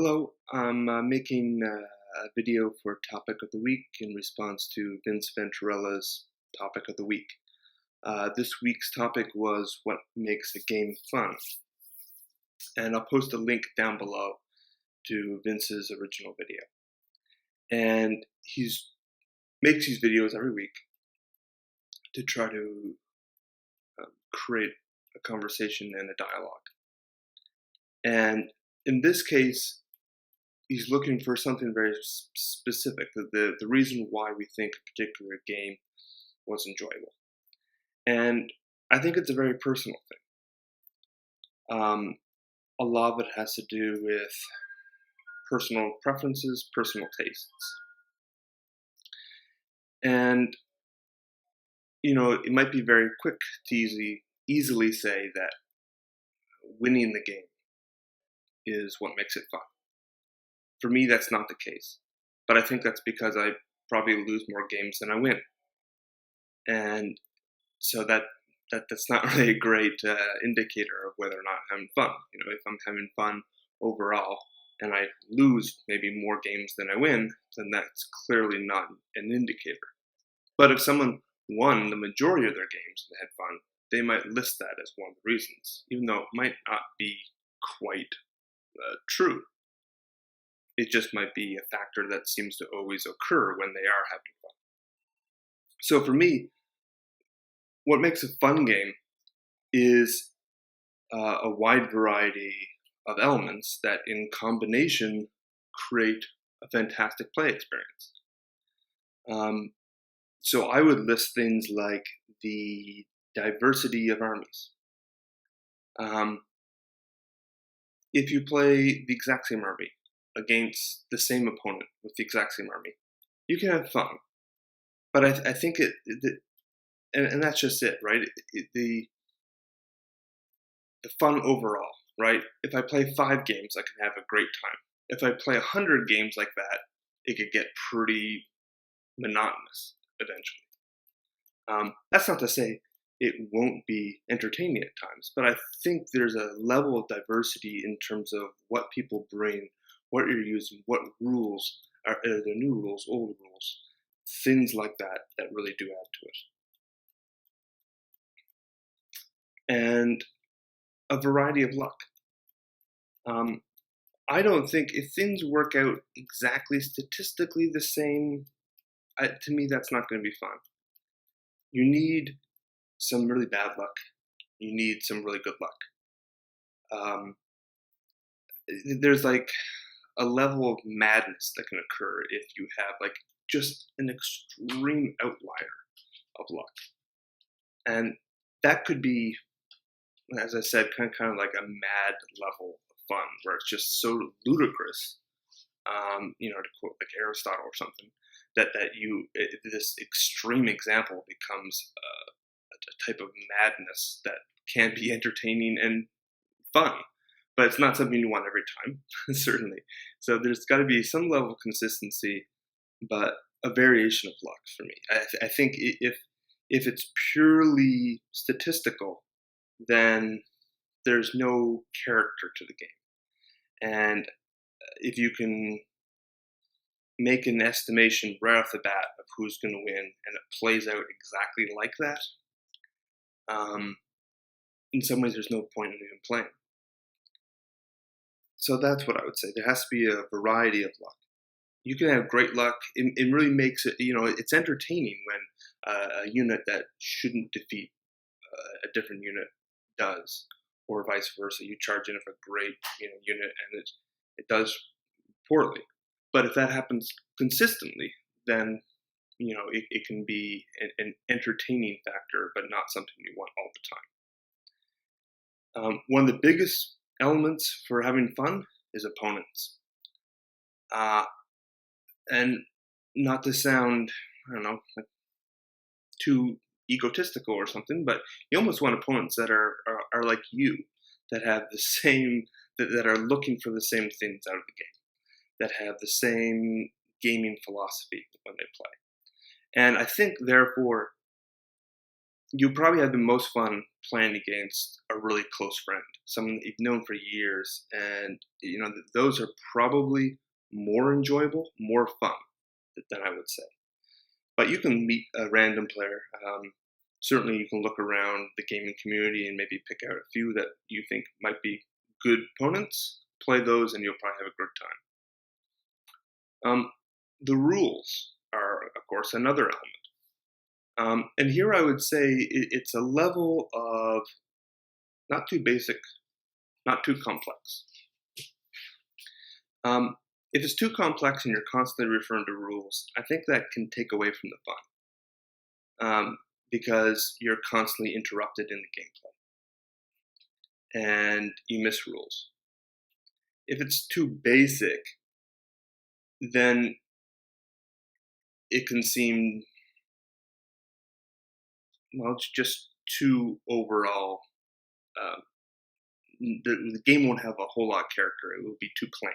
Hello, I'm making a video for Topic of the Week in response to Vince Venturella's Topic of the Week. This week's topic was what makes a game fun, and I'll post a link down below to Vince's original video. And he makes these videos every week to try to create a conversation and a dialogue. And in this case, he's looking for something very specific, the reason why we think a particular game was enjoyable. And I think it's a very personal thing. A lot of it has to do with personal preferences, personal tastes. And, it might be very quick to easily say that winning the game is what makes it fun. For me, that's not the case. But I think that's because I probably lose more games than I win. And so that's not really a great indicator of whether or not I'm having fun. If I'm having fun overall and I lose maybe more games than I win, then that's clearly not an indicator. But if someone won the majority of their games and had fun, they might list that as one of the reasons, even though it might not be quite true. It just might be a factor that seems to always occur when they are having fun. So for me, what makes a fun game is a wide variety of elements that in combination create a fantastic play experience. So I would list things like the diversity of armies. If you play the exact same army against the same opponent with the exact same army, you can have fun. But I think and that's just it, right? The fun overall, right? If I play 5 games, I can have a great time. If I play 100 games like that, it could get pretty monotonous eventually. That's not to say it won't be entertaining at times, but I think there's a level of diversity in terms of what people bring, what you're using, what rules are the new rules, old rules, things like that really do add to it. And a variety of luck. I don't think if things work out exactly statistically the same, to me that's not going to be fun. You need some really bad luck. You need some really good luck. There's like a level of madness that can occur if you have like just an extreme outlier of luck. And that could be, as I said, kind of like a mad level of fun where it's just so ludicrous, to quote like Aristotle or something, that this extreme example becomes a type of madness that can be entertaining and fun, but it's not something you want every time, certainly. So there's got to be some level of consistency, but a variation of luck for me. I think if it's purely statistical, then there's no character to the game. And if you can make an estimation right off the bat of who's going to win and it plays out exactly like that, in some ways there's no point in even playing. So that's what I would say. There has to be a variety of luck. You can have great luck. It really makes it, it's entertaining when a unit that shouldn't defeat a different unit does, or vice versa. You charge in with a great unit and it does poorly. But if that happens consistently, then it can be an entertaining factor, but not something you want all the time. One of the biggest elements for having fun is opponents. And not to sound, like too egotistical or something, but you almost want opponents that are like you, that have the same, that are looking for the same things out of the game, that have the same gaming philosophy when they play. And I think, therefore, you'll probably have the most fun playing against a really close friend, someone that you've known for years, and those are probably more enjoyable, more fun than I would say. But you can meet a random player. Certainly, you can look around the gaming community and maybe pick out a few that you think might be good opponents. Play those, and you'll probably have a good time. The rules are, of course, another element. And here I would say it's a level of not too basic, not too complex. If it's too complex and you're constantly referring to rules, I think that can take away from the fun, because you're constantly interrupted in the gameplay and you miss rules. If it's too basic, then it can seem, well, it's just too overall. The game won't have a whole lot of character. It will be too plain.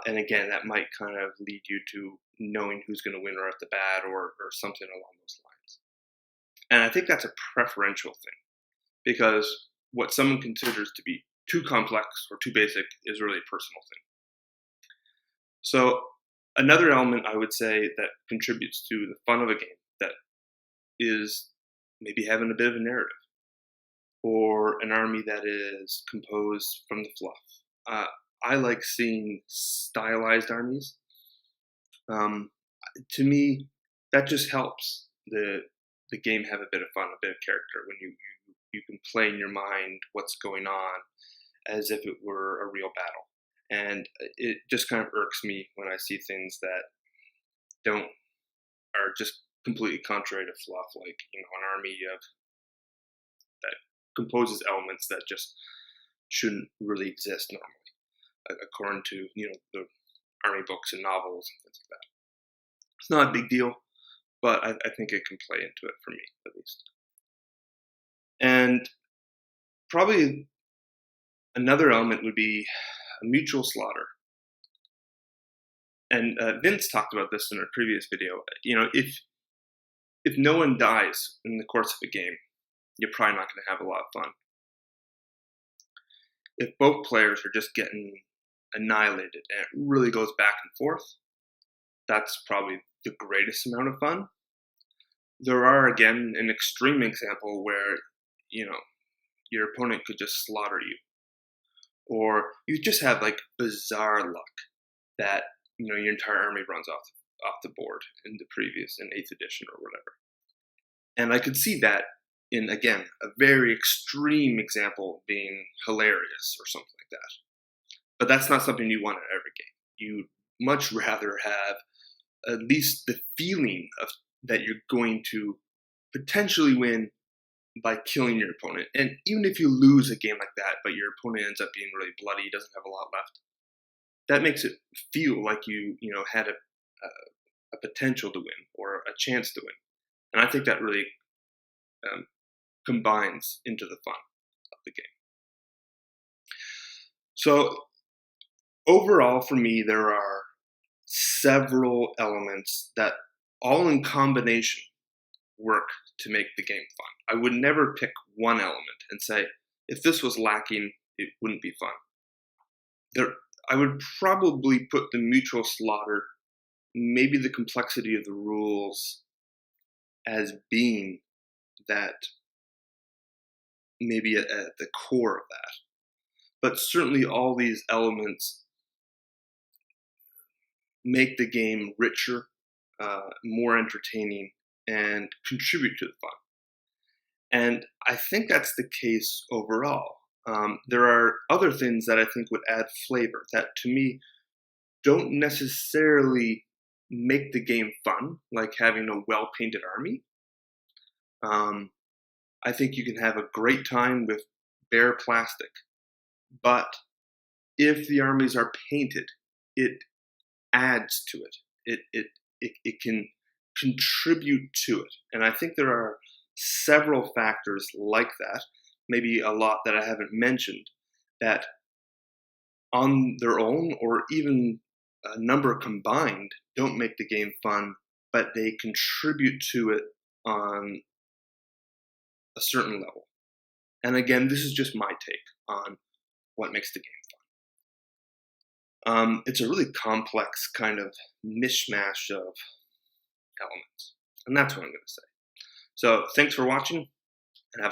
And again, that might kind of lead you to knowing who's going to win right off the bat or something along those lines. And I think that's a preferential thing, because what someone considers to be too complex or too basic is really a personal thing. So another element I would say that contributes to the fun of a game that is maybe having a bit of a narrative, or an army that is composed from the fluff. I like seeing stylized armies. To me, that just helps the game have a bit of fun, a bit of character, when you can play in your mind what's going on as if it were a real battle. And it just kind of irks me when I see things that are just completely contrary to fluff, like an army that composes elements that just shouldn't really exist normally, according to the army books and novels and things like that. It's not a big deal, but I think it can play into it for me, at least. And probably another element would be a mutual slaughter. And Vince talked about this in a previous video. If no one dies in the course of a game, you're probably not going to have a lot of fun. If both players are just getting annihilated and it really goes back and forth, that's probably the greatest amount of fun. There are, again, an extreme example where your opponent could just slaughter you, or you just have like bizarre luck that your entire army runs off the board in 8th edition or whatever. And I could see that in, again, a very extreme example being hilarious or something like that. But that's not something you want in every game. You'd much rather have at least the feeling of that you're going to potentially win by killing your opponent. And even if you lose a game like that, but your opponent ends up being really bloody, doesn't have a lot left, that makes it feel like you had a potential to win or a chance to win. And I think that really combines into the fun of the game. So overall, for me, there are several elements that all in combination work to make the game fun. I would never pick one element and say, if this was lacking, it wouldn't be fun. I would probably put the mutual slaughter, maybe the complexity of the rules, as being that, maybe at the core of that. But certainly all these elements make the game richer, more entertaining, and contribute to the fun. And I think that's the case overall. There are other things that I think would add flavor that, to me, don't necessarily make the game fun, like having a well-painted army. I think you can have a great time with bare plastic, but if the armies are painted, it adds to it. It can contribute to it. And I think there are several factors like that, maybe a lot that I haven't mentioned, that on their own or even a number combined don't make the game fun, but they contribute to it on a certain level. And again, this is just my take on what makes the game fun. It's a really complex kind of mishmash of elements. And that's what I'm going to say. So thanks for watching.